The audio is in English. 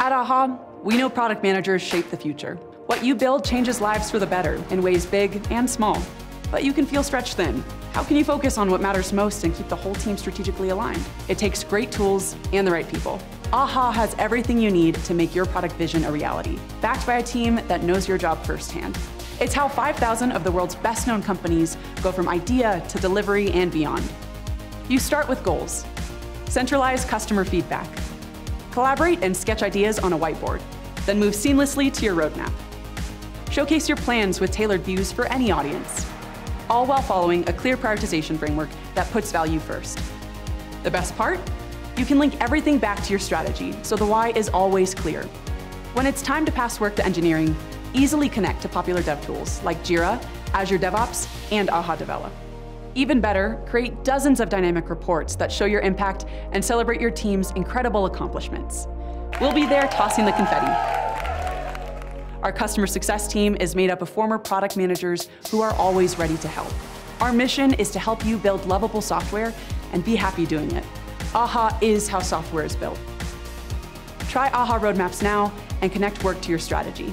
At AHA, we know product managers shape the future. What you build changes lives for the better in ways big and small. But you can feel stretched thin. How can you focus on what matters most and keep the whole team strategically aligned? It takes great tools and the right people. AHA has everything you need to make your product vision a reality, backed by a team that knows your job firsthand. It's how 5,000 of the world's best-known companies go from idea to delivery and beyond. You start with goals. Centralize customer feedback. Collaborate and sketch ideas on a whiteboard, then move seamlessly to your roadmap. Showcase your plans with tailored views for any audience, all while following a clear prioritization framework that puts value first. The best part? You can link everything back to your strategy, so the why is always clear. When it's time to pass work to engineering, easily connect to popular dev tools like Jira, Azure DevOps, and AHA Develop. Even better, create dozens of dynamic reports that show your impact and celebrate your team's incredible accomplishments. We'll be there tossing the confetti. Our customer success team is made up of former product managers who are always ready to help. Our mission is to help you build lovable software and be happy doing it. AHA is how software is built. Try AHA Roadmaps now and connect work to your strategy.